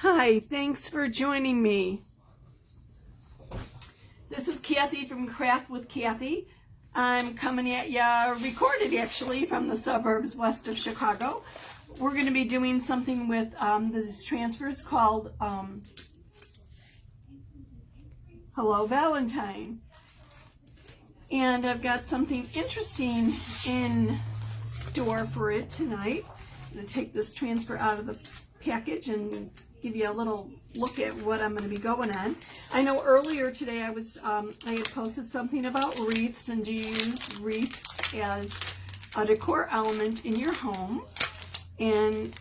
Hi, thanks for joining me. This is Kathy from Craftwithkathie. I'm coming at ya, recorded actually, from the suburbs west of Chicago. We're going to be doing something with these transfers called Hello Valentine. And I've got something interesting in store for it tonight. I'm going to take this transfer out of the package and give you a little look at what I'm going to be going on. I know earlier today I had posted something about wreaths, and do you use wreaths as a decor element in your home? And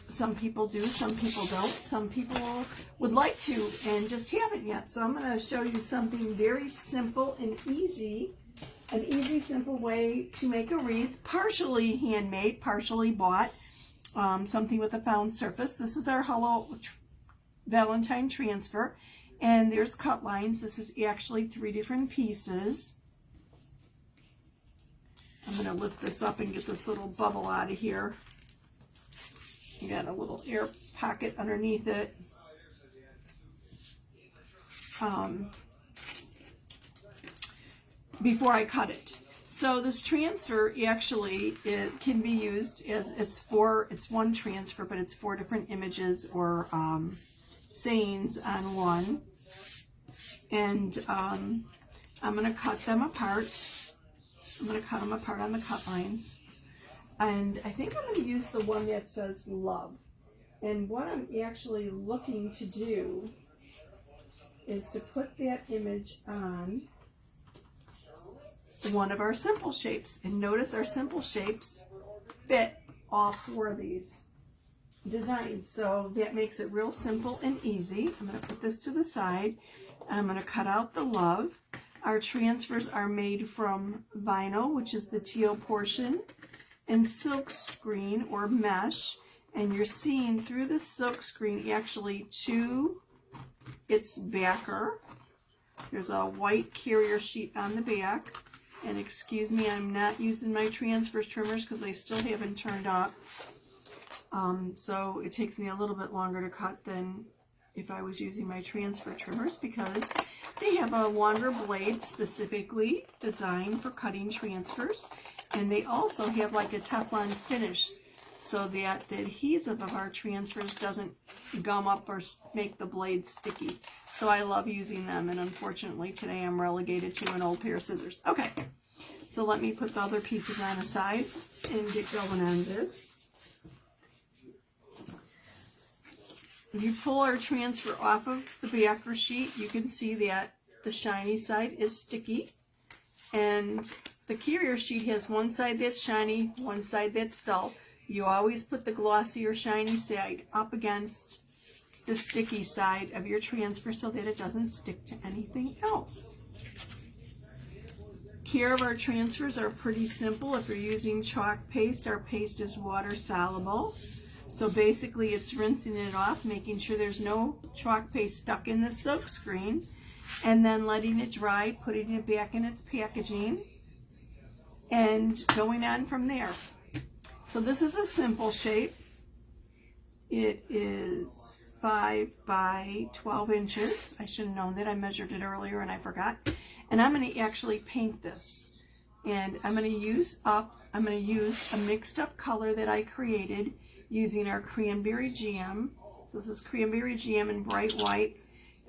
some people do, some people don't. Some people would like to and just haven't yet. So I'm going to show you something very simple and easy, an easy, simple way to make a wreath, partially handmade, partially bought. Something with a found surface. This is our Hello Valentine transfer, and there's cut lines. This is actually 3 different pieces. I'm going to lift this up and get this little bubble out of here. You got a little air pocket underneath it. Before I cut it. So this transfer actually can be used as it's one transfer, but it's 4 different images or sayings on one. And I'm going to cut them apart. I'm going to cut them apart on the cut lines. And I think I'm going to use the one that says love. And what I'm actually looking to do is to put that image on one of our simple shapes. And notice our simple shapes fit all 4 of these designs. So that makes it real simple and easy. I'm going to put this to the side. I'm going to cut out the love. Our transfers are made from vinyl, which is the teal portion, and silk screen or mesh. And you're seeing through the silk screen actually to its backer. There's a white carrier sheet on the back. And excuse me, I'm not using my transfer trimmers because they still haven't turned up. So it takes me a little bit longer to cut than if I was using my transfer trimmers, because they have a longer blade specifically designed for cutting transfers. And they also have like a Teflon finish so that the adhesive of our transfers doesn't gum up or make the blade sticky. So I love using them, and unfortunately today I'm relegated to an old pair of scissors. Okay, so let me put the other pieces on the side and get going on this. If you pull our transfer off of the backer sheet, you can see that the shiny side is sticky, and the carrier sheet has one side that's shiny, one side that's dull. You always put the glossy or shiny side up against the sticky side of your transfer so that it doesn't stick to anything else. Care of our transfers are pretty simple. If you're using chalk paste, our paste is water soluble. So basically it's rinsing it off, making sure there's no chalk paste stuck in the silk screen, and then letting it dry, putting it back in its packaging, and going on from there. So this is a simple shape. It is 5 by 12 inches. I should have known that. I measured it earlier and I forgot. And I'm going to actually paint this. And I'm going to use a mixed up color that I created using our cranberry jam. So this is cranberry jam in bright white.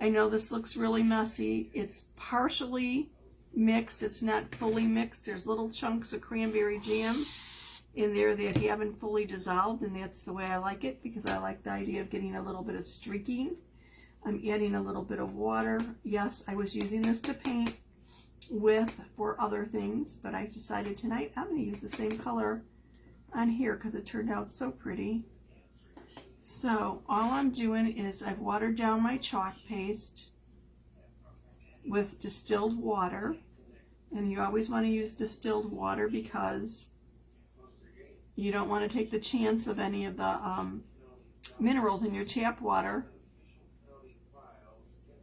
I know this looks really messy. It's partially mixed. It's not fully mixed. There's little chunks of cranberry jam in there that haven't fully dissolved, and that's the way I like it, because I like the idea of getting a little bit of streaking. I'm adding a little bit of water. Yes, I was using this to paint with for other things, but I decided tonight I'm going to use the same color on here because it turned out so pretty. So all I'm doing is I've watered down my chalk paste with distilled water, and you always want to use distilled water because you don't want to take the chance of any of the minerals in your tap water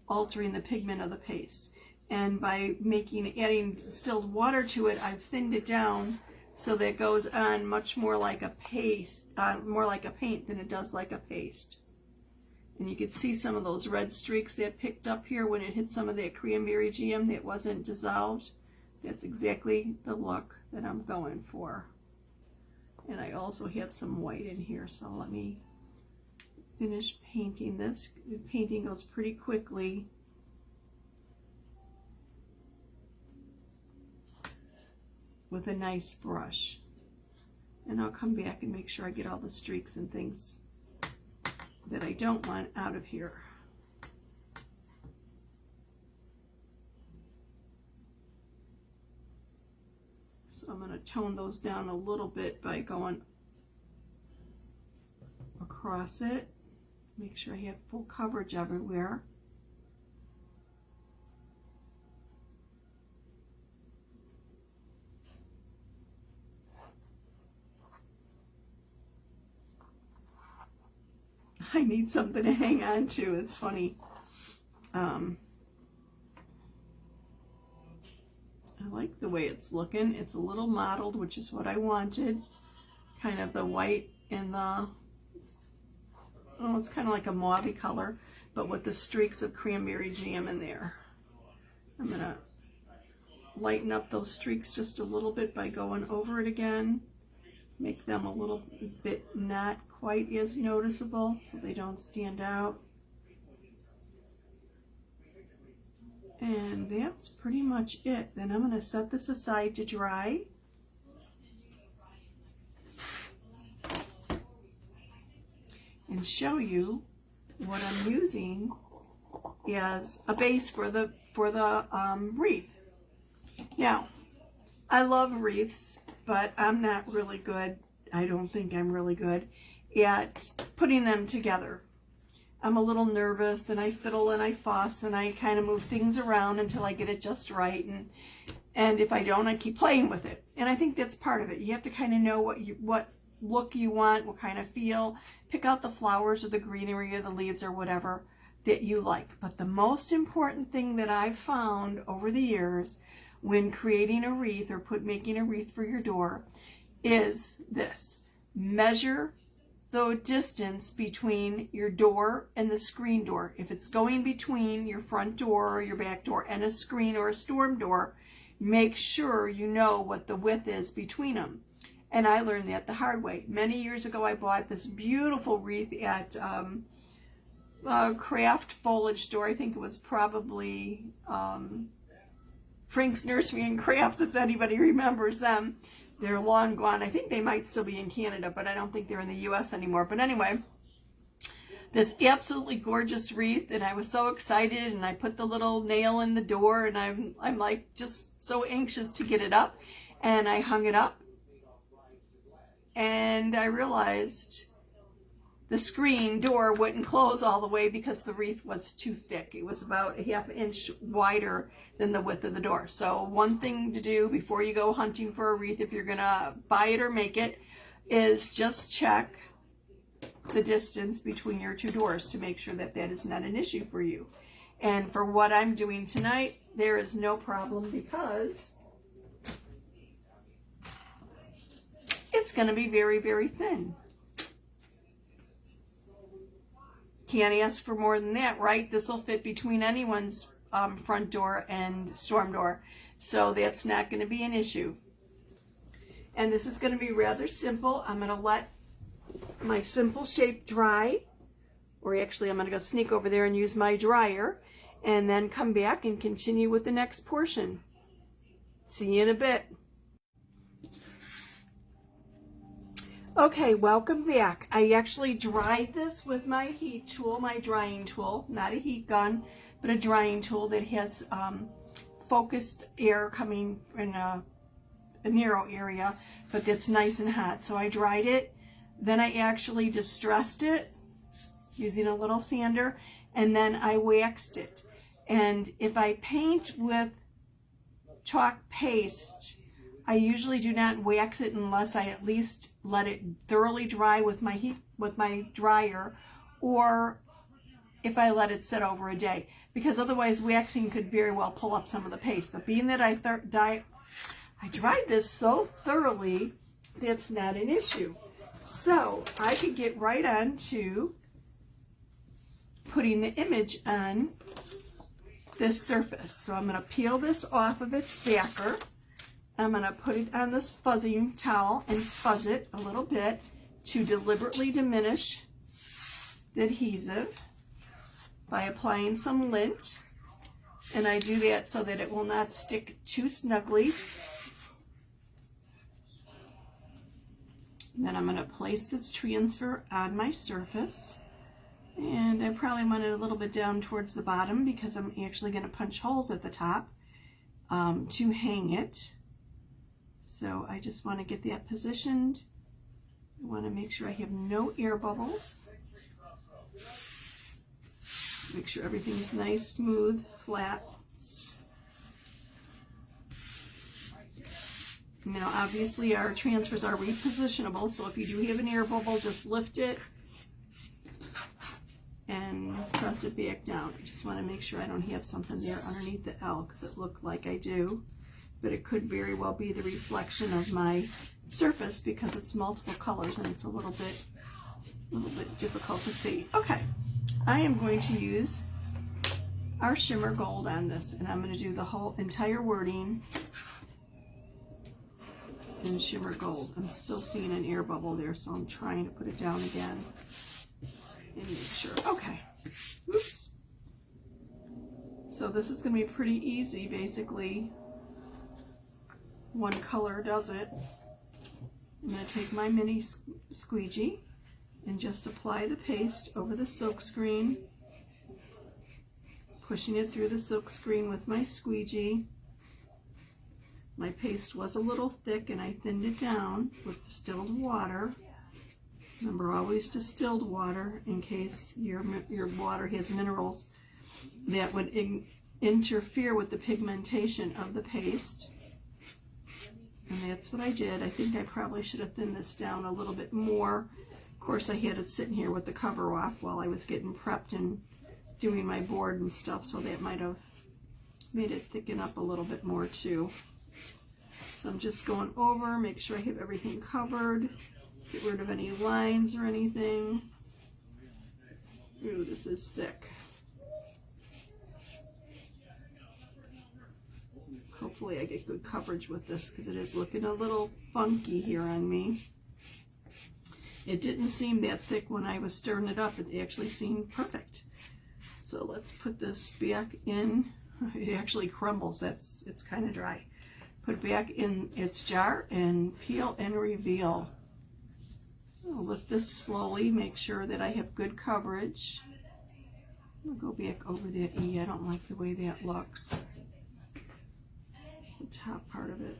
altering the pigment of the paste. And by adding distilled water to it, I've thinned it down so that it goes on much more like a paste, more like a paint than it does like a paste. And you could see some of those red streaks that picked up here when it hit some of that cranberry jam that wasn't dissolved. That's exactly the look that I'm going for. And I also have some white in here, so let me finish painting this. The painting goes pretty quickly. With a nice brush. And I'll come back and make sure I get all the streaks and things that I don't want out of here. So I'm going to tone those down a little bit by going across it. Make sure I have full coverage everywhere. I need something to hang on to. It's funny. I like the way it's looking. It's a little mottled, which is what I wanted. Kind of the white and the, oh, it's kind of like a mauve color, but with the streaks of cranberry jam in there. I'm going to lighten up those streaks just a little bit by going over it again. Make them a little bit not quite as noticeable so they don't stand out. And that's pretty much it. Then I'm going to set this aside to dry. And show you what I'm using as a base for the wreath. Now, I love wreaths, but I'm not really good. I don't think I'm really good at putting them together. I'm a little nervous, and I fiddle and I fuss and I kind of move things around until I get it just right, and if I don't, I keep playing with it. And I think that's part of it. You have to kind of know what look you want, what kind of feel. Pick out the flowers or the greenery or the leaves or whatever that you like. But the most important thing that I've found over the years when creating a wreath or making a wreath for your door is this: measure the distance between your door and the screen door. If it's going between your front door or your back door and a screen or a storm door, make sure you know what the width is between them. And I learned that the hard way. Many years ago, I bought this beautiful wreath at a craft foliage store. I think it was probably Frank's Nursery and Crafts, if anybody remembers them. They're long gone. I think they might still be in Canada, but I don't think they're in the US anymore. But anyway, this absolutely gorgeous wreath, and I was so excited, and I put the little nail in the door, and I'm like just so anxious to get it up, and I hung it up, and I realized the screen door wouldn't close all the way because the wreath was too thick. It was about a ½ inch wider than the width of the door. So one thing to do before you go hunting for a wreath, if you're gonna buy it or make it, is just check the distance between your two doors to make sure that that is not an issue for you. And for what I'm doing tonight, there is no problem because it's gonna be very, very thin. Can't ask for more than that, right? This will fit between anyone's front door and storm door. So that's not going to be an issue. And this is going to be rather simple. I'm going to let my simple shape dry. Or actually, I'm going to go sneak over there and use my dryer. And then come back and continue with the next portion. See you in a bit. Okay, welcome back. I actually dried this with my heat tool, my drying tool, not a heat gun, but a drying tool that has focused air coming in a narrow area, but that's nice and hot. So I dried it, then I actually distressed it using a little sander, and then I waxed it. And if I paint with chalk paste, I usually do not wax it unless I at least let it thoroughly dry with my dryer, or if I let it sit over a day, because otherwise waxing could very well pull up some of the paste. But being that I dried this so thoroughly, that's not an issue. So I could get right on to putting the image on this surface. So I'm going to peel this off of its backer. I'm going to put it on this fuzzing towel and fuzz it a little bit to deliberately diminish the adhesive by applying some lint. And I do that so that it will not stick too snugly. And then I'm going to place this transfer on my surface. And I probably want it a little bit down towards the bottom because I'm actually going to punch holes at the top to hang it. So I just want to get that positioned. I want to make sure I have no air bubbles. Make sure everything's nice, smooth, flat. Now obviously our transfers are repositionable, so if you do have an air bubble, just lift it and press it back down. I just want to make sure I don't have something there underneath the L, because it looked like I do, but it could very well be the reflection of my surface because it's multiple colors and it's a little bit difficult to see. Okay, I am going to use our shimmer gold on this, and I'm going to do the whole entire wording in shimmer gold. I'm still seeing an air bubble there, so I'm trying to put it down again and make sure. Okay, oops. So this is going to be pretty easy, basically. One color does it. I'm going to take my mini squeegee and just apply the paste over the silk screen, pushing it through the silk screen with my squeegee. My paste was a little thick and I thinned it down with distilled water. Remember, always distilled water in case your water has minerals that would interfere with the pigmentation of the paste. And that's what I did. I think I probably should have thinned this down a little bit more. Of course, I had it sitting here with the cover off while I was getting prepped and doing my board and stuff, so that might have made it thicken up a little bit more too. So I'm just going over, make sure I have everything covered, get rid of any lines or anything. Ooh, this is thick. Hopefully I get good coverage with this because it is looking a little funky here on me. It didn't seem that thick when I was stirring it up. It actually seemed perfect. So let's put this back in. It actually crumbles. It's kind of dry. Put it back in its jar and peel and reveal. I'll lift this slowly, make sure that I have good coverage. I'll go back over that E. I don't like the way that looks. The top part of it.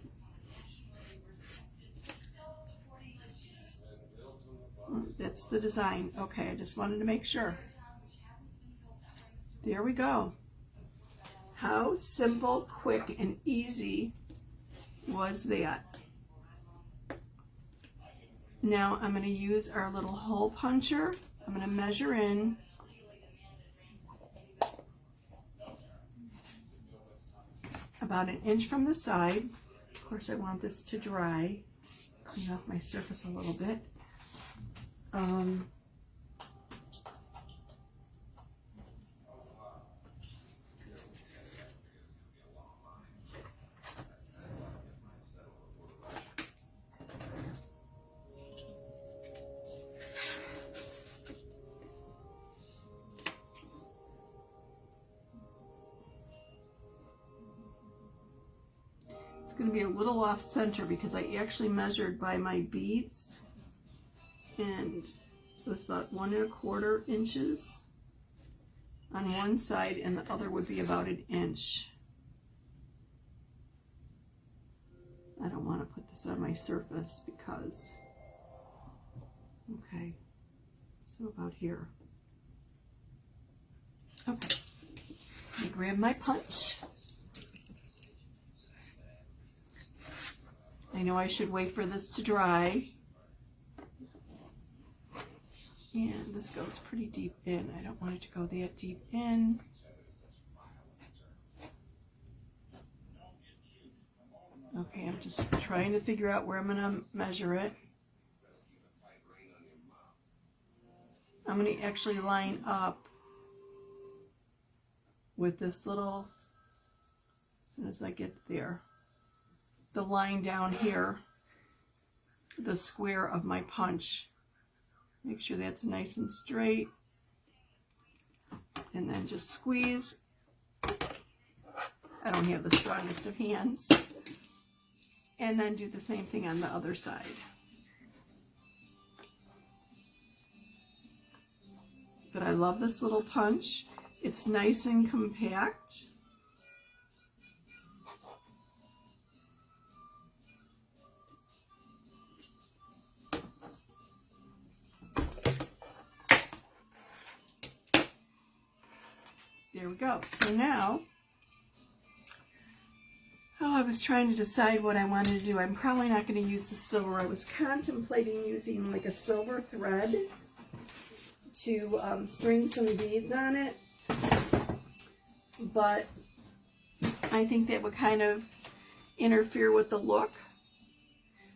That's the design. Okay, I just wanted to make sure. There we go. How simple, quick, and easy was that? Now I'm going to use our little hole puncher. I'm going to measure in about 1 inch from the side. Of course, I want this to dry. Clean off my surface a little bit. Going to be a little off center because I actually measured by my beads and it was about 1 1/4 inches on one side and the other would be about 1 inch. I don't want to put this on my surface because, okay, so about here. Okay, I grab my punch. I know I should wait for this to dry. And this goes pretty deep in. I don't want it to go that deep in. Okay, I'm just trying to figure out where I'm going to measure it. I'm going to actually line up with this little, as soon as I get there, the line down here, the square of my punch. Make sure that's nice and straight. And then just squeeze. I don't have the strongest of hands. And then do the same thing on the other side. But I love this little punch. It's nice and compact. There we go. So now, I was trying to decide what I wanted to do. I'm probably not going to use the silver. I was contemplating using like a silver thread to string some beads on it, but I think that would kind of interfere with the look.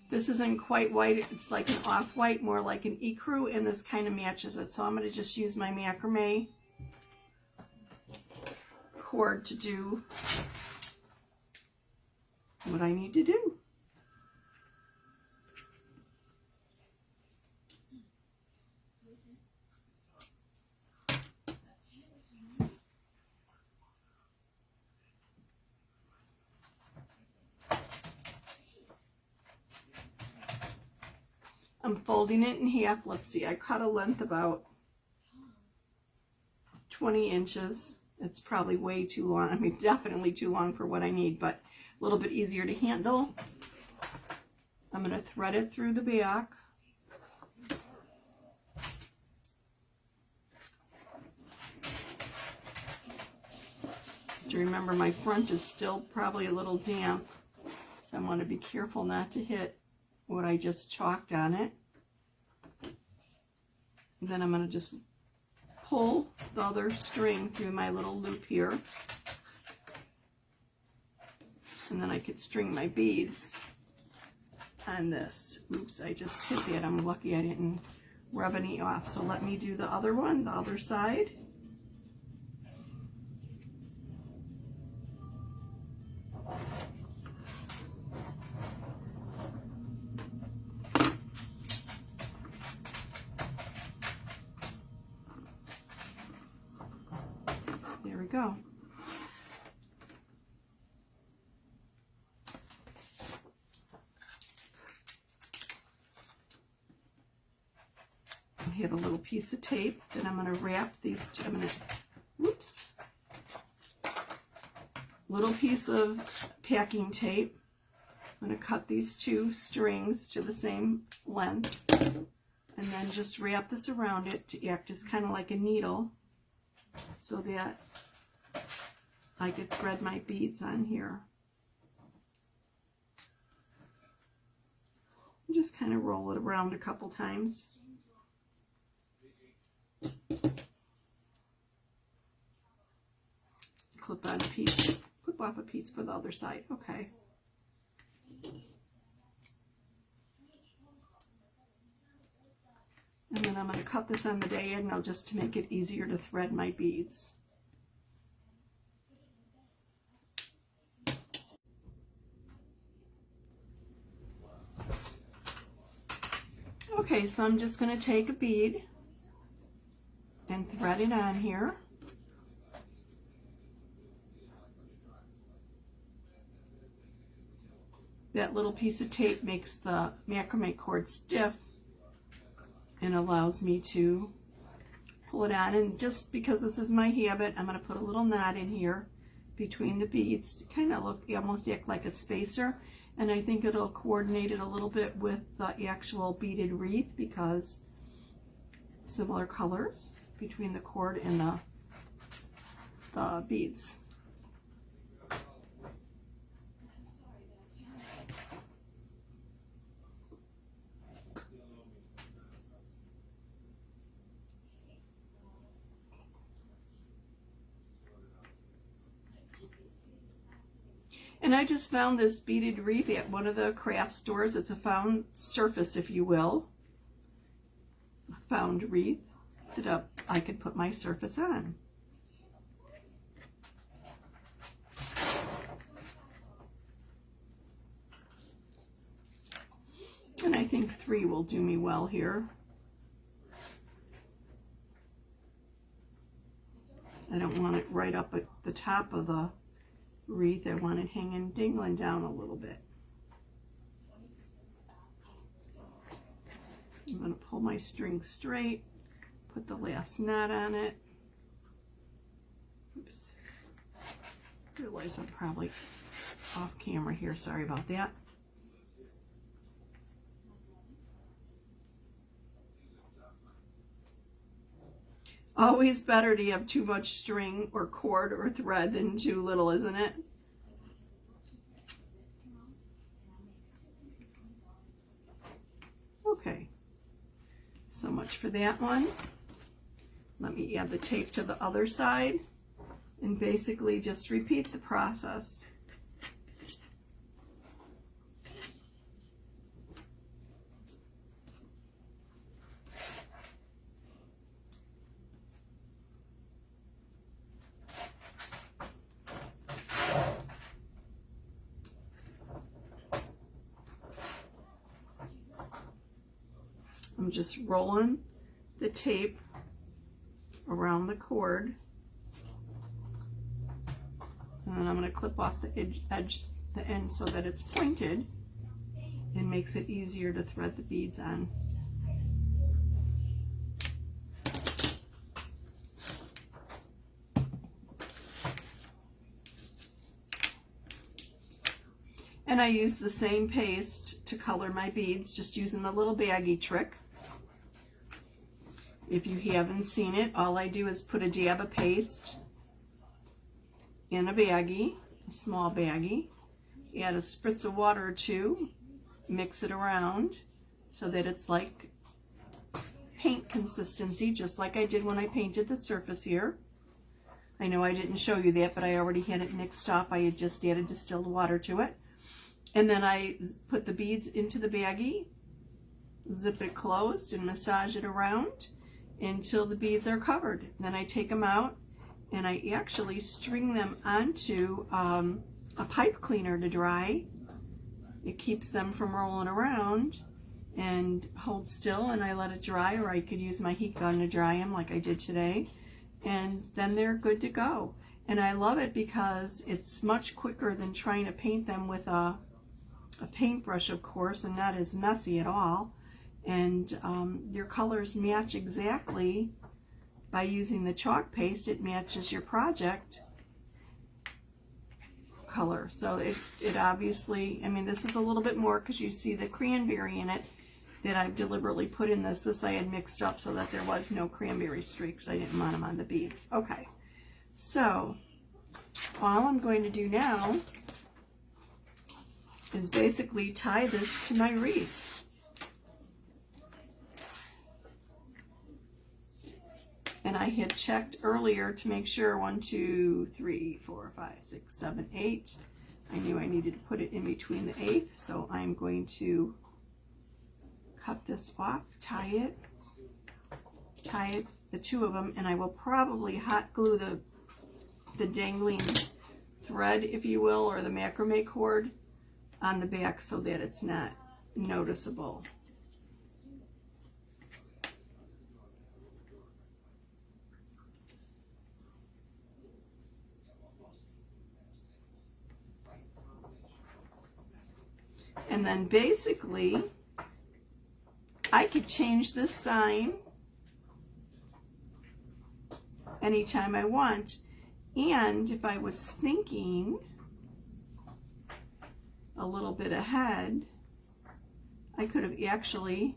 This isn't quite white, it's like an off-white, more like an ecru, and this kind of matches it. So I'm going to just use my macrame cord to do what I need to do. I'm folding it in half. Let's see, I cut a length about 20 inches. It's probably way too long. I mean, definitely too long for what I need, but a little bit easier to handle. I'm going to thread it through the back. To remember, my front is still probably a little damp, so I want to be careful not to hit what I just chalked on it. And then I'm going to just pull the other string through my little loop here. And then I could string my beads on this. Oops, I just hit that. I'm lucky I didn't rub any off. So let me do the other one, the other side. There we go. I have a little piece of tape that I'm going to wrap these two. I'm going to, whoops, little piece of packing tape. I'm going to cut these two strings to the same length and then just wrap this around it to act as kind of like a needle so that I could thread my beads on here. And just kind of roll it around a couple times. Clip on a piece, clip off a piece for the other side. Okay. And then I'm going to cut this on the diagonal just to make it easier to thread my beads. Okay, so I'm just going to take a bead and thread it on here. That little piece of tape makes the macrame cord stiff and allows me to pull it on. And just because this is my habit, I'm going to put a little knot in here between the beads to kind of look, almost act like a spacer. And I think it'll coordinate it a little bit with the actual beaded wreath because similar colors between the cord and the beads. And I just found this beaded wreath at one of the craft stores. It's a found surface, if you will. A found wreath that I could put my surface on. 3 will do me well here. I don't want it right up at the top of the wreath. I want it hanging, dangling down a little bit. I'm going to pull my string straight, put the last knot on it. Oops. Realize I'm probably off camera here. Sorry about that. Always better to have too much string or cord or thread than too little, isn't it? Okay, so much for that one. Let me add the tape to the other side and basically just repeat the process. I'm just rolling the tape around the cord, and then I'm going to clip off the the end so that it's pointed and makes it easier to thread the beads on. And I use the same paste to color my beads, just using the little baggie trick. If you haven't seen it, all I do is put a dab of paste in a baggie, a small baggie, add a spritz of water or two, mix it around so that it's like paint consistency, just like I did when I painted the surface here. I know I didn't show you that, but I already had it mixed up. I had just added distilled water to it. And then I put the beads into the baggie, zip it closed, and massage it around until the beads are covered. Then I take them out and I actually string them onto a pipe cleaner to dry. It keeps them from rolling around and hold still, and I let it dry, or I could use my heat gun to dry them like I did today, and then they're good to go. And I love it because it's much quicker than trying to paint them with a paintbrush, of course, and not as messy at all. And your colors match exactly by using the chalk paste. It matches your project color. So it obviously, I mean, this is a little bit more because you see the cranberry in it that I've deliberately put in this. This I had mixed up so that there was no cranberry streaks. I didn't want them on the beads. Okay, so all I'm going to do now is basically tie this to my wreath. And I had checked earlier to make sure 1, 2, 3, 4, 5, 6, 7, 8. I knew I needed to put it in between the 8th, so I'm going to cut this off, tie it, the two of them, and I will probably hot glue the dangling thread, if you will, or the macrame cord on the back so that it's not noticeable. And then basically, I could change this sign anytime I want. And if I was thinking a little bit ahead, I could have actually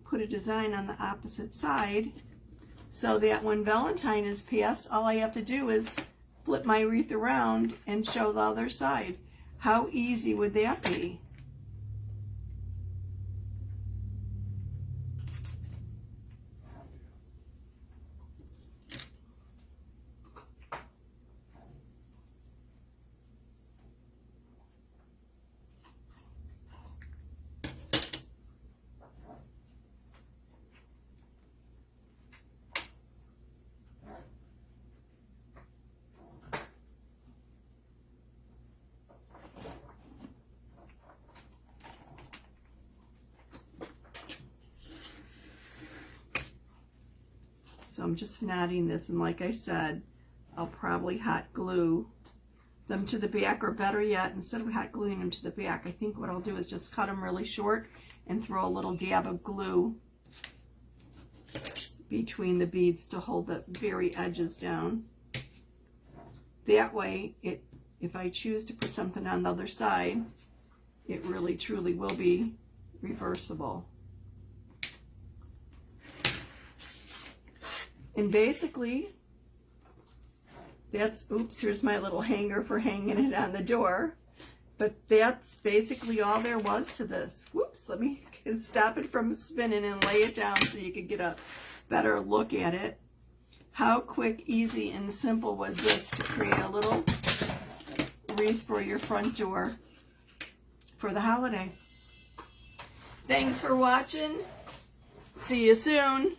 put a design on the opposite side so that when Valentine is passed, all I have to do is flip my wreath around and show the other side. How easy would that be? So I'm just knotting this, and like I said, I'll probably hot glue them to the back, or better yet, instead of hot gluing them to the back, I think what I'll do is just cut them really short and throw a little dab of glue between the beads to hold the very edges down. That way, if I choose to put something on the other side, it really truly will be reversible. And basically, that's, oops, here's my little hanger for hanging it on the door. But that's basically all there was to this. Whoops, let me stop it from spinning and lay it down so you could get a better look at it. How quick, easy, and simple was this to create a little wreath for your front door for the holiday. Thanks for watching. See you soon.